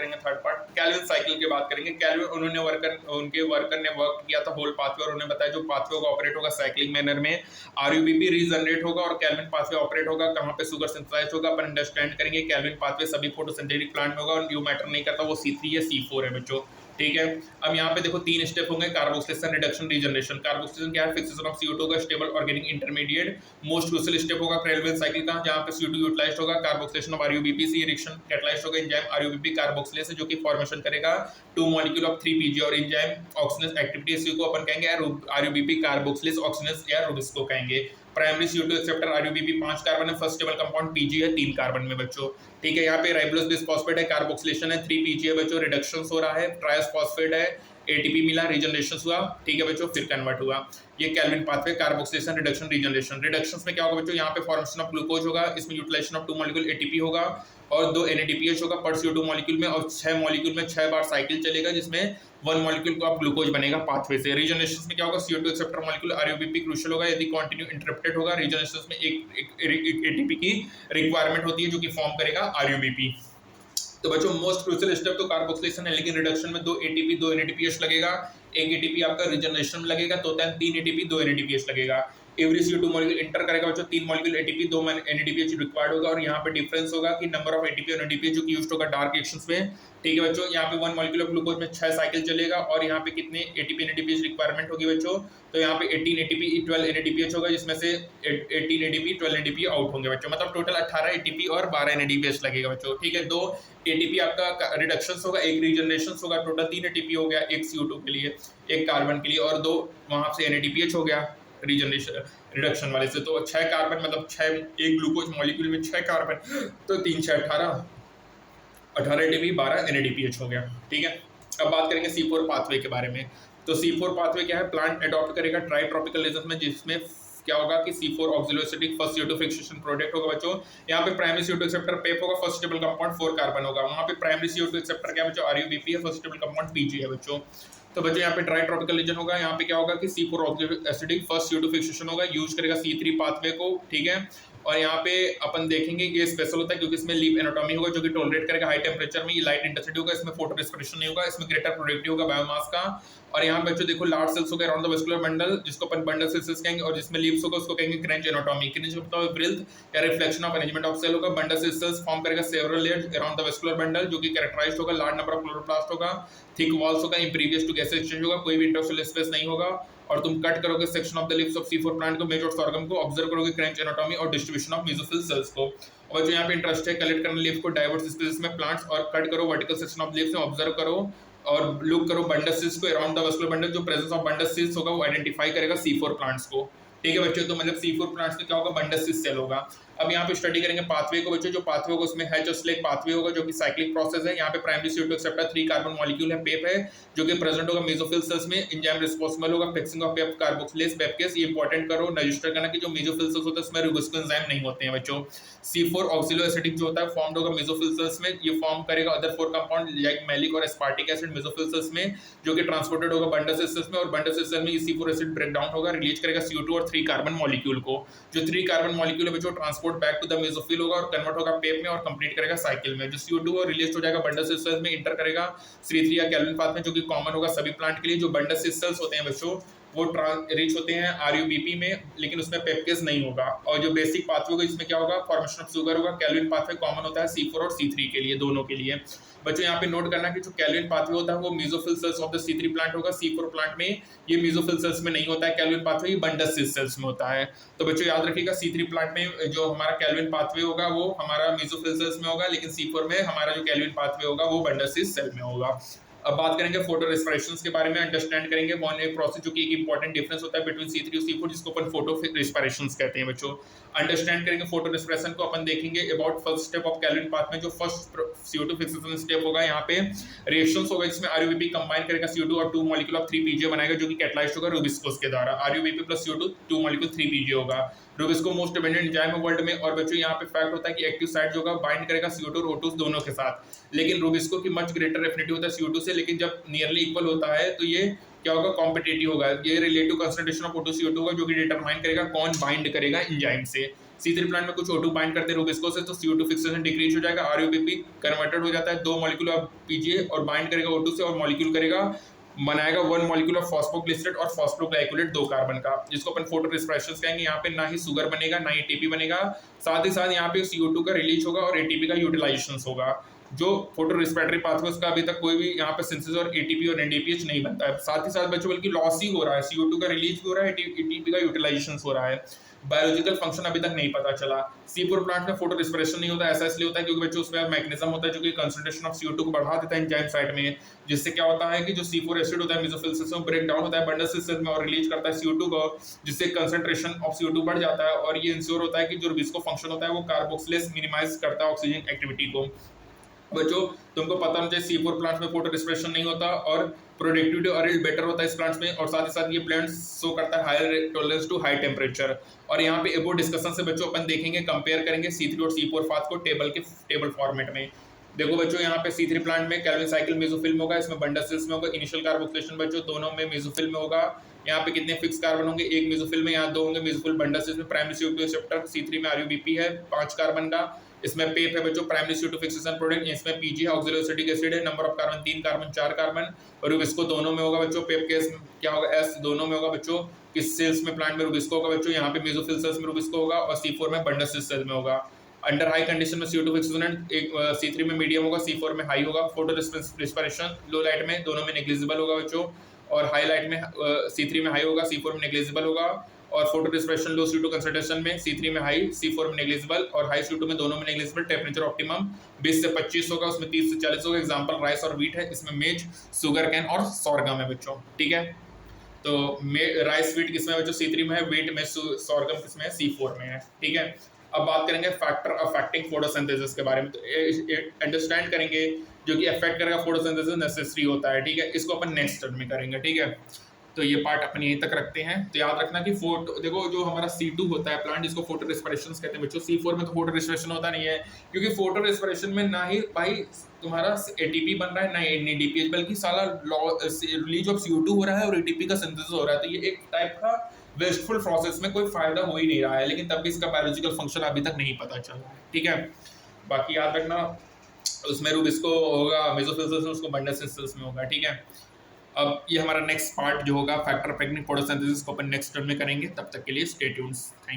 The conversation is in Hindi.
करेंगे थर्ड पार्ट कैल्विन साइकिल की बात करेंगे। कैल्विन उनके वर्कर ने वर्क किया था होल पाथवे और उन्हें बताया जो पाथवे का ऑपरेट होगा साइक्लिक मैनर में, आरयूबीपी रीजनरेट होगा और कैल्विन पाथवे ऑपरेट होगा कहाँ पे, शुगर सिंथेसाइज होगा। अपन अंडरस्टैंड करेंगे कैल्विन पाथवे सभी फोटोसिंथेटिक प्लांट में होगा और न्यू मैटर नहीं करता, वो C3 या C4 है बच्चों, ठीक है। अब यहाँ पे देखो तीन स्टेप होंगे, कार्बोक्सिलेशन, रिडक्शन, रीजनरेशन। कार्बोक्सिलेशन क्या है, फिक्सेशन ऑफ CO2 का stable organic intermediate. Most crucial step होगा कैल्विन साइकिल का, जहाँ पे CO2 यूटिलाइज्ड होगा, कार्बोक्सिलेशन ऑफ आरयूबीपी से रिएक्शन कैटलाइज्ड होगा एंजाइम आरयूबीपी कार्बोक्सिलेज जो कि फॉर्मेशन करेगा 2 मॉलिक्यूल ऑफ 3 PG और एंजाइम ऑक्सीजन एक्टिविटी, इसी को अपन कहेंगे आरयूबीपी कार्बोक्सिलेज ऑक्सीजन या रुबिस्को कहेंगे। Primary CO2 acceptor RuBP 5 carbon है, फर्स्ट स्टेबल कंपाउंड PG है 3 कार्बन में बच्चों, ठीक है। यहाँ पे राइबोलोज बिसफॉस्फेट है, कार्बोक्सिलेशन है 3 PG है बच्चों, रिडक्शन हो रहा है, ट्रायस फॉस्फेट है, ATP मिला, रीजनरेशन हुआ, ठीक है बच्चों, फिर कन्वर्ट हुआ। ये Calvin pathway carboxylation, reduction, regeneration. Reduction में क्या होगा बच्चों, यहाँ पे फॉर्मेशन ऑफ ग्लूकोज होगा, इसमें यूटिलाइजेशन ऑफ 2 मॉलिक्यूल ATP होगा और 2 NADPH होगा पर CO2 मॉलिक्यूल में और 6 मॉलिक्यूल में 6 बार साइकिल चलेगा जिसमें 1 मॉलिक्यूल को आप ग्लूकोज बनेगा पाथवे से। रीजनरेशन में क्या होगा, CO2 acceptor molecule RuBP crucial होगा, यदि कंटिन्यू इंटरप्टेड होगा। रीजनरेशन में एक ATP की रिक्वायरमेंट होती है जो कि फॉर्म करेगा आरयूबीपी। तो बच्चों मोस्ट क्रूशियल स्टेप तो कार्बोक्सिलेशन है, लेकिन रिडक्शन में 2 ATP 2 NADPH लगेगा, एक ATP आपका रीजनरेशन में लगेगा, तो 3 ATP 2 NADPH लगेगा। एवरी CO2 मॉलिक्यूल इंटर करेगा बच्चों, 3 मॉलिक्यूल ATP 2 NADPH रिक्वायर्ड होगा और यहाँ पे डिफरेंस होगा कि नंबर ऑफ ATP और NADPH जो कि यूज्ड होगा डार्क रिएक्शंस में, ठीक है बच्चों। यहाँ पे 1 मॉलिक्यूल ऑफ ग्लूकोज में 6 साइकिल चलेगा और यहाँ पे कितने ATP NADPH रिक्वायरमेंट होगी बच्चों, तो यहाँ पे 18 ATP 12 NADPH होगा जिसमें से 18 ATP 12 NADPH आउट होंगे बच्चों, मतलब टोटल 18 ATP और 12 NADPH लगेगा बच्चों, ठीक है। 2 ATP आपका रिडक्शन होगा, एक रीजनरेशन होगा, टोटल 3 ATP हो गया, एक CO2 के लिए, एक कार्बन के लिए और 2 वहां से NADPH हो गया रीजनरेशन रिडक्शन वाले से। तो 6 कार्बन मतलब 6, एक ग्लूकोज मॉलिक्यूल में 6 कार्बन, तो 3 6 18 ATP 12 NADPH हो गया, ठीक है। अब बात करेंगे C4 पाथवे के बारे में। तो C4 पाथवे क्या है, प्लांट अडॉप्ट करेगा ट्राई ट्रॉपिकल रीजन में, जिसमें क्या होगा कि C4 ऑक्सिलोएसिडिक first CO2 fixation product होगा बच्चों। यहाँ पे प्राइमरी CO2 एक्सेप्टर पेप होगा, फर्स्ट स्टेबल कंपाउंड 4 कार्बन होगा। वहाँ पे प्राइमरी CO2 एक्सेप्टर क्या बच्चों, आरयूबीपी है, फर्स्ट स्टेबल कंपाउंड PG है बच्चों। तो बच्चों यहाँ पे ट्राई ट्रॉपिकल रीजन होगा, यहाँ पे क्या होगा कि C4 ऑक्सिलोएसिडिक फर्स्ट CO2 फिक्सेशन होगा, यूज करेगा C3 पाथवे को, ठीक है। और यहाँ पे अपन देखेंगे ये स्पेशल होता है क्योंकि इसमें लीप एनाटॉमी होगा जो कि टॉलरेट करेगा हाई टेम्परेचर में, ये लाइट इंटेंसिटी होगा, इसमें फोटो रेस्पिरेशन नहीं होगा, इसमें ग्रेटर प्रोडक्टिव होगा बायोमास का। और यहाँ बच्चों देखो लार्ज सेल्स होगा अराउंड द वेस्कुलर बंडल, जिसको अपन बंडल सेल्स कहेंगे, और जिसमें लीव्स होगा उसको कहेंगे क्रेंच एनाटॉमी। क्रेंच मतलब ब्रिल्थ या reflection of arrangement of cell होगा। बंडल सेल्स फॉर्म करेगा several layers around the vascular bundle जो कि कैरेक्टराइज्ड होगा, लार्ज नंबर ऑफ क्लोरोप्लास्ट होगा, थिक वॉल्स होगा, इम्प्रीवियस टू गैस एक्सचेंज होगा, कोई भी इंटरसेलुलर स्पेस नहीं होगा। और तुम कट करोगे section of the lips of C4 plant को, मेजर ऑर्गन को ऑब्जर्व करोगे क्रेंच एनाटॉमी और डिस्ट्रीब्यूशन ऑफ मेसोफिल सेल्स को। और जो यहाँ पे इंटरेस्ट है कलेक्ट करना लीफ को डाइवर्स स्पेसेस में प्लांट्स और कट करो वर्टिकल सेक्शन ऑफ लीव्स में, ऑब्जर्व करो और लुक करो बंडल सेल्स को अराउंड द वेस्कुलर बंडल, जो प्रेजेंस ऑफ बंडल सेल्स होगा वो आइडेंटिफाई करेगा C4 प्लांट्स को, ठीक है बच्चों। तो मतलब C4 प्लांट्स में क्या होगा, बंडल सेल्स सेल होगा। अब यहाँ पे स्टडी करेंगे पाथवे को बच्चों, जो पाथवे होगा उसमें हैच और स्लेक पाथवे होगा जो कि साइक्लिक प्रोसेस है। यहाँ पे primary CO2 acceptor 3 carbon molecule है, पेप है जो कि प्रेजेंट होगा मेसोफिल सेल्स में, एंजाइम रिस्पांसिबल होगा फिक्सिंग ऑफ पेप कार्बोक्सिलेज पेपकेस। ये इंपॉर्टेंट करो रजिस्टर करना कि जो मेसोफिल सेल्स होते हैं उसमें रुबिस्को एंजाइम नहीं होते हैं बच्चों। C4 ऑक्सिलोएसिडिक जो होता है फॉर्म्ड होगा मेसोफिल सेल्स में, ये फॉर्म करेगा अदर 4 कंपाउंड लाइक मैलिक और एस्पार्टिक एसिड मेसोफिल सेल्स में, जो कि ट्रांसपोर्टेड होगा बंडल सेल्स में, और बंडल सेल्स में C4 एसिड ब्रेक डाउन होगा, रिलीज करेगा CO2 और 3 कार्बन मॉलिक्यूल को। जो 3 कार्बन मॉलिक्यूल है बच्चों transport back to the mesophyll होगा और कन्वर्ट होगा पेप में और कंप्लीट करेगा साइकिल में। जो CO2 और रिलीज हो जाएगा बंडल सेल्स में, इंटर करेगा C3 या कैल्विन पाथ में, जो कि कॉमन होगा सभी प्लांट के लिए। जो बंडल सेल्स होते हैं बच्चों वो रीच होते हैं आरयूबीपी में, लेकिन उसमें पेपकेस नहीं होगा। और जो बेसिक पाथवे होगा इसमें क्या होगा, फॉर्मेशन ऑफ शुगर होगा। कैल्विन पाथवे कॉमन होता है C4 और C3 के लिए, दोनों के लिए। बच्चों यहाँ पे नोट करना कि जो कैल्विन पाथवे होता है वो mesophyll cells of the C3 plant होगा, C4 प्लांट में ये मेसोफिल सेल्स में नहीं होता है कैल्विन पाथवे, ये बंडल सेल्स में होता है। तो बच्चों याद रखिएगा C3 प्लांट में जो हमारा कैल्विन पाथवे होगा वो हमारा मेसोफिल सेल्स में होगा, लेकिन C4 में हमारा जो कैल्विन पाथवे होगा वो बंडल सेल में होगा। अब बात करेंगे फोटो रेस्पिरेशंस के बारे में, अंडरस्टैंड करेंगे वन एक प्रोसेस जो कि एक इंपॉर्टेंट डिफरेंस होता है बिटवीन C3 और C4 जिसको अपन फोटो रेस्पिरेशंस कहते हैं बच्चों। अंडरस्टैंड करेंगे फोटो रेस्पिरेशन को, अपन देखेंगे about first step of Calvin path में जो फर्स्ट CO2 फिक्सेशन स्टेप होगा, यहाँ पे रिएक्शंस होगा जिसमें आरयूबीपी कंबाइन करेगा CO2 और 2 मॉलिक्यूल ऑफ 3 PGA बनाएगा जो कि कैटलाइज्ड होगा रुबिस्कोस के द्वारा। RuBP plus CO2 2 molecule 3 PGA होगा। रुबिस्को मोस्ट अबंडेंट एंजाइम है वर्ल्ड में। और बच्चों यहाँ पे फैक्ट होता है कि एक्टिव साइट जो होगा बाइंड करेगा CO2 और O2 दोनों के साथ, लेकिन रुबिस्को की मच ग्रेटर एफिनिटी होता है CO2 से, लेकिन जब नियरली इक्वल होता है तो ये क्या होगा, कॉम्पिटिटिव होगा। ये relative concentration of O2 CO2 होगा जो कि डिटरमाइन करेगा कौन बाइंड करेगा एंजाइम से। C3 प्लांट में कुछ O2 बाइंड करते हैं रुबिस्को से, तो CO2 फिक्सेशन डिक्रीज हो जाएगा, RUBP कन्वर्टेड हो जाता है, 2 मॉलिक्यूल आप पीजिए और बाइंड करेगा O2 से और मॉलिक्यूल करेगा बनाएगा 1 मॉलिक्यूल ऑफ फॉस्फोग्लिसरेट और फॉस्फोग्लाइकोलेट 2 कार्बन का, जिसको अपन फोटो रिस्पिरेशन कहेंगे। यहाँ पे ना ही शुगर बनेगा ना ही एटीपी बनेगा, साथ ही साथ यहाँ पे CO2 का रिलीज होगा और एटीपी का यूटिलाइजेशन होगा। जो फोटो रिस्पिरेटरी पाथवे उसका अभी तक कोई भी यहाँ पे सिंथेसिस और एटीपी और एनडीपीएच नहीं बनता है। साथ ही साथ बच्चों बल्कि लॉस ही हो रहा है, CO2 का रिलीज भी हो रहा है, एटीपी का यूटिलाइजेशन हो रहा है। बायोलॉजिकल फंक्शन अभी तक नहीं पता चला। C4 प्लांट में फोटो रिस्पिरेशन नहीं होता, ऐसा इसलिए होता है क्योंकि बच्चों उसमें मैकेनिज्म होता है जो कि कंसंट्रेशन ऑफ CO2 को बढ़ा देता है एंजाइम साइट में, जिससे क्या होता है कि जो C4 एसिड होता है मेसोफिल सिस्टम में ब्रेक डाउन होता है बंडल सिस्टम में और रिलीज करता है CO2 को, जिससे कंसंट्रेशन ऑफ CO2 बढ़ जाता है और ये इंश्योर होता है कि जो रुबिस्को फंक्शन होता है वो कार्बोक्सिलेज मिनिमाइज करता है ऑक्सीजन एक्टिविटी को। बच्चों तुमको पता होना चाहिए C4 प्लांट्स में फोटो रिस्पिरेशन नहीं होता और प्रोडक्टिविटी और यील्ड बेटर होता है इस प्लांट्स में, और साथ ही साथ ये प्लांट्स शो करता है higher tolerance to high temperature. और यहाँ पे एबो डिस्कशन से बच्चों अपन देखेंगे, कंपेयर करेंगे C3 और C4 फाथ को टेबल फॉर्मेट में। देखो बच्चों यहाँ पे C3 प्लांट में कैल्विन साइकिल मेसोफिल में होगा, इसमें बंडल सेल्स में होगा, इनिशियल कार्बोक्सिलेशन बच्चों दोनों में मेसोफिल में होगा। यहाँ पे कितने फिक्स कार्बन होंगे, एक मेसोफिल में, यहाँ 2 होंगे मेसोफिल बंडल सेल्स में। प्राइमरी CO2 रिसेप्टर C3 में RUBP है 5 कार्बन का, इसमें पेप है बच्चों प्राइमरी CO2 फिक्सेशन प्रोडक्ट, इसमें PG है ऑक्सिलोएसिटिक एसिड है, number of carbon 3 carbon 4 carbon, और रुबिस्को दोनों में होगा बच्चों। पेप केस क्या होगा S दोनों में होगा बच्चों। किस सेल्स में प्लांट में रुबिस्को होगा बच्चों, यहाँ पे मेसोफिल सेल्स में रुबिस्को होगा और C4 में बंडल सेल में होगा। अंडर हाई कंडीशन में CO2 फिक्सेशन एक C3 में मीडियम होगा, C4 में हाई होगा। फोटो रिस्पिरेशन लो लाइट में दोनों में नेग्लिजिबल होगा बच्चों, और हाई लाइट में C3 में हाई होगा, C4 में नेग्लिजिबल होगा। और फोटो रिस्पिरेशन लो CO2 कंसंट्रेशन में C3 में हाई, C4 में नेग्लिजिबल, और हाई CO2 में दोनों में नेग्लिजिबल। टेम्परेचर ऑप्टिमम 20 से 25 होगा, उसमें 30 से 40 होगा। एग्जांपल राइस और व्हीट है, इसमें मेज, शुगर कैन और सोरगम है बच्चों, ठीक है। तो राइस व्हीट किसमें बच्चों C3 में है, व्हीट में, सोरगम किसमें है C4 में है, ठीक है। अब बात करेंगे फैक्टर अफेक्टिंग फोटोसिंथेसिस के बारे में, तो अंडरस्टैंड करेंगे जो कि अफेक्ट करेगा फोटोसिंथेसिस नेसेसरी होता है, ठीक है। इसको अपन नेक्स्ट टर्म में करेंगे, ठीक है। तो ये पार्ट अपन यहीं तक रखते हैं। तो याद रखना कि फोटो देखो जो हमारा C2 होता है प्लांट, जिसको फोटो रिस्पिरेशन कहते हैं बच्चों, C4 में तो फोटो रिस्पिरेशन होता नहीं है, क्योंकि फोटो रिस्पिरेशन में ना ही भाई तुम्हारा एटीपी बन रहा है ना ही एनएडीपीएच, बल्कि साला रिलीज ऑफ CO2 हो रहा है और एटीपी का सिंथेसिस हो रहा है। तो ये एक टाइप का वेस्टफुल प्रोसेस में कोई फायदा हो ही नहीं रहा है, लेकिन तब भी इसका बायोलॉजिकल फंक्शन अभी तक नहीं पता चल रहा है, ठीक है। बाकी याद रखना उसमें रुबिस्को होगा मेसोफिल सेल्स में, उसको बंडल सेल्स में होगा, ठीक है। अब ये हमारा नेक्स्ट पार्ट जो होगा फैक्टर अफेक्टिंग फोटोसिंथेसिस को अपन नेक्स्ट टर्म में करेंगे। तब तक के लिए स्टे ट्यून्ड। Thank you.